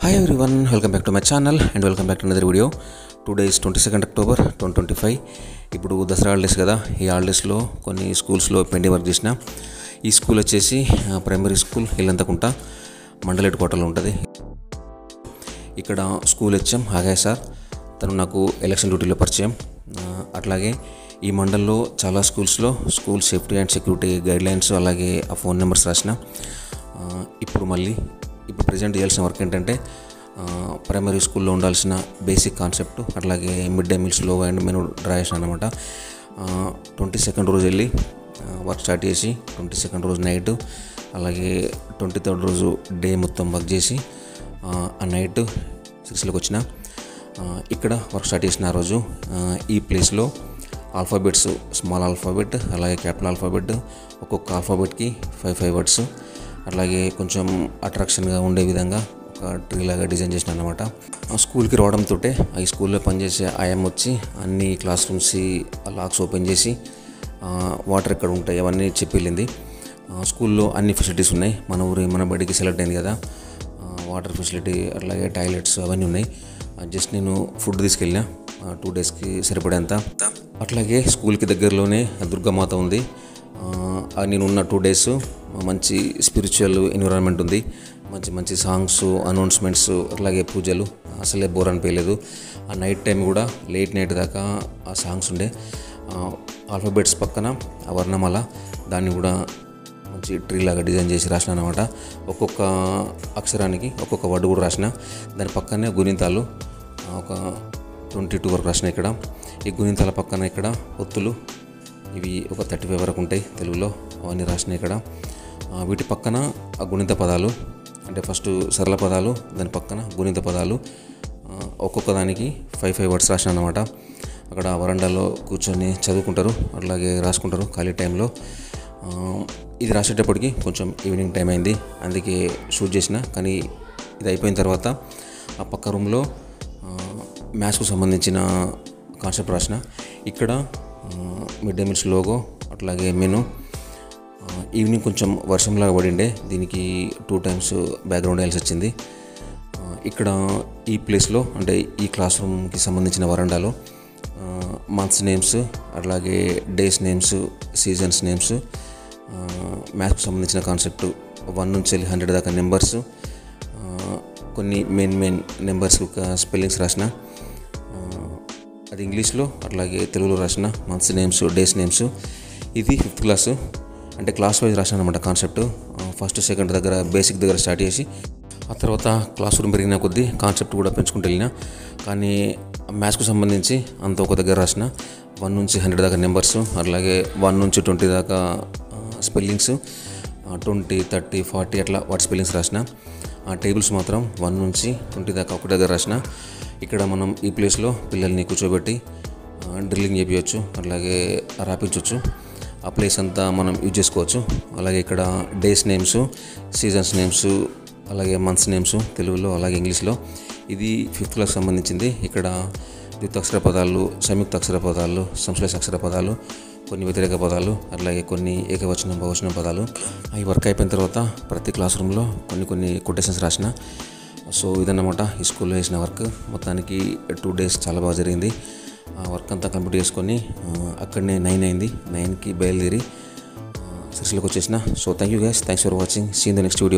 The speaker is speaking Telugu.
Hi everyone, welcome back to my channel and welcome back to another video. Today is 22nd October 2025. ఇప్పుడు దసరా హాలిడేస్ కదా, ఈ హాలిడేస్లో కొన్ని స్కూల్స్లో పెండింగ్ వర్క్ చేసిన. ఈ స్కూల్ వచ్చేసి ప్రైమరీ స్కూల్ ఇల్లంతకుంట మండలేట్ కోటలో ఉంటుంది. ఇక్కడ స్కూల్ హెచ్ఎం ఆగాయ్ సార్, తను నాకు ఎలక్షన్ డ్యూటీలో పరిచయం. అట్లాగే ఈ మండల్లో చాలా స్కూల్స్లో school safety and security guidelines అలాగే ఆ ఫోన్ నెంబర్స్ రాసిన. ఇప్పుడు ప్రజెంట్ చేయాల్సిన వర్క్ ఏంటంటే ప్రైమరీ స్కూల్లో ఉండాల్సిన బేసిక్ కాన్సెప్ట్ అట్లాగే మిడ్ డే మీల్స్లో అండ్ మెనూ డ్రా చేసిన అనమాట. 22nd రోజు వెళ్ళి వర్క్ స్టార్ట్ చేసి 22nd రోజు నైట్ అలాగే 23rd రోజు డే మొత్తం వర్క్ చేసి ఆ నైట్ 6లకు వచ్చిన. ఇక్కడ వర్క్ స్టార్ట్ చేసిన ఆ రోజు ఈ ప్లేస్లో ఆల్ఫాబెట్స్, స్మాల్ ఆల్ఫాబెట్ అలాగే క్యాపిటల్ ఆల్ఫాబెట్, ఒక్కొక్క ఆల్ఫాబెట్కి 5 వర్డ్స్ అట్లాగే కొంచెం అట్రాక్షన్గా ఉండే విధంగా ఒక ట్రీ లాగా డిజైన్ చేసిన అనమాట. స్కూల్కి రావడంతో ఈ స్కూల్లో పనిచేసే ఐఎం వచ్చి అన్ని క్లాస్ రూమ్స్ లాక్స్ ఓపెన్ చేసి వాటర్ ఎక్కడ ఉంటాయి అవన్నీ చెప్పి వెళ్ళింది. స్కూల్లో అన్ని ఫెసిలిటీస్ ఉన్నాయి, మన బడికి సెలెక్ట్ అయింది కదా, వాటర్ ఫెసిలిటీ అట్లాగే టాయిలెట్స్ అవన్నీ ఉన్నాయి. జస్ట్ నేను ఫుడ్ తీసుకెళ్ళిన 2 డేస్కి సరిపడేంత. అట్లాగే స్కూల్కి దగ్గరలోనే దుర్గామాత ఉంది. నేను ఉన్న 2 డేస్ మంచి స్పిరిచువల్ ఎన్విరాన్మెంట్ ఉంది, మంచి సాంగ్స్, అనౌన్స్మెంట్స్ అట్లాగే పూజలు, అసలే బోర్ అనిపించలేదు. ఆ నైట్ టైం కూడా లేట్ నైట్ దాకా ఆ సాంగ్స్ ఉండే. ఆల్ఫాబెట్స్ పక్కన ఆ వర్ణమాల, దాన్ని కూడా మంచి ట్రీ లాగా డిజైన్ చేసి రాసిన అనమాట. ఒక్కొక్క అక్షరానికి ఒక్కొక్క వర్డ్ కూడా రాసిన. దాని పక్కనే గుణింతాలు ఒక 22 వరకు రాసిన. ఇక్కడ ఈ గుణింతాల పక్కన ఇక్కడ ఒత్తులు, ఇవి ఒక 35 వరకు ఉంటాయి తెలుగులో, అవన్నీ రాసిన ఇక్కడ. వీటి పక్కన ఆ గుణిత పదాలు, అంటే ఫస్ట్ సరళ పదాలు, దాని పక్కన గుణిత పదాలు, ఒక్కొక్క దానికి 5 వర్డ్స్ రాసిన అనమాట. అక్కడ వరండాలో కూర్చొని చదువుకుంటారు అట్లాగే రాసుకుంటారు ఖాళీ టైంలో. ఇది రాసేటప్పటికి కొంచెం ఈవినింగ్ టైం అయింది, అందుకే షూట్ చేసిన. కానీ ఇది అయిపోయిన తర్వాత ఆ పక్క రూమ్లో మ్యాథ్స్కు సంబంధించిన కాన్సెప్ట్ రాసిన. ఇక్కడ మిడ్ డే మీల్స్ లోగో అట్లాగే మెనూ. ఈవినింగ్ కొంచెం వర్షంలాగా పడిండే, దీనికి 2 టైమ్స్ బ్యాక్గ్రౌండ్ వేయాల్సి వచ్చింది. ఇక్కడ ఈ ప్లేస్లో అంటే ఈ క్లాస్ రూమ్కి సంబంధించిన వరండాలో మంత్స్ నేమ్స్ అట్లాగే డేస్ నేమ్స్, సీజన్స్ నేమ్స్, మ్యాథ్స్కి సంబంధించిన కాన్సెప్ట్ 1 నుంచి 100 దాకా నెంబర్స్, కొన్ని మెయిన్ నెంబర్స్ స్పెల్లింగ్స్ రాసిన. అది ఇంగ్లీష్లో అట్లాగే తెలుగులో రాసిన మంత్స్ నేమ్స్, డేస్ నేమ్స్. ఇది 5th క్లాసు, అంటే క్లాస్ వైజ్ రాసిన అనమాట కాన్సెప్ట్. ఫస్ట్ సెకండ్ దగ్గర బేసిక్ దగ్గర స్టార్ట్ చేసి ఆ తర్వాత క్లాస్ రూమ్ పెరిగిన కొద్దీ కాన్సెప్ట్ కూడా పెంచుకుంటూ వెళ్ళిన. కానీ మ్యాథ్స్కు సంబంధించి అంత ఒక దగ్గర రాసిన. 1 నుంచి 100 దాకా నెంబర్స్ అట్లాగే 1 నుంచి 20 దాకా స్పెల్లింగ్స్, 20, 30, 40 అట్లా వాటి స్పెల్లింగ్స్ రాసిన. ఆ టేబుల్స్ మాత్రం 1 నుంచి 20 దాకా ఒక దగ్గర రాసిన. ఇక్కడ మనం ఈ ప్లేస్లో పిల్లల్ని కూర్చోబెట్టి డ్రిల్లింగ్ చేయించవచ్చు అట్లాగే రాపించవచ్చు. ఆ ప్లేస్ అంతా మనం యూజ్ చేసుకోవచ్చు. అలాగే ఇక్కడ డేస్ నేమ్స్, సీజన్స్ నేమ్స్ అలాగే మంత్స్ నేమ్స్ తెలుగులో అలాగే ఇంగ్లీష్లో. ఇది 5th క్లాస్ సంబంధించింది. ఇక్కడ ద్వితాక్షర పదాలు, సంయుక్త అక్షర పదాలు, సంశ్లేష అక్షర పదాలు, కొన్ని వ్యతిరేక పదాలు అట్లాగే కొన్ని ఏకవచనం బహువచనం పదాలు. ఈ వర్క్ అయిపోయిన తర్వాత ప్రతి క్లాస్ రూమ్లో కొన్ని కొటేషన్స్ రాసిన. సో ఇదన్నమాట ఈ స్కూల్లో చేసిన వర్క్. మొత్తానికి 2 డేస్ చాలా బాగా జరిగింది. ఆ వర్క్ అంతా కంప్లీట్ చేసుకొని అక్కడనే 9 అయింది. 9కి బయలుదేరి 6లకు వచ్చేసిన. So thank you guys, thanks for watching. See in the next video.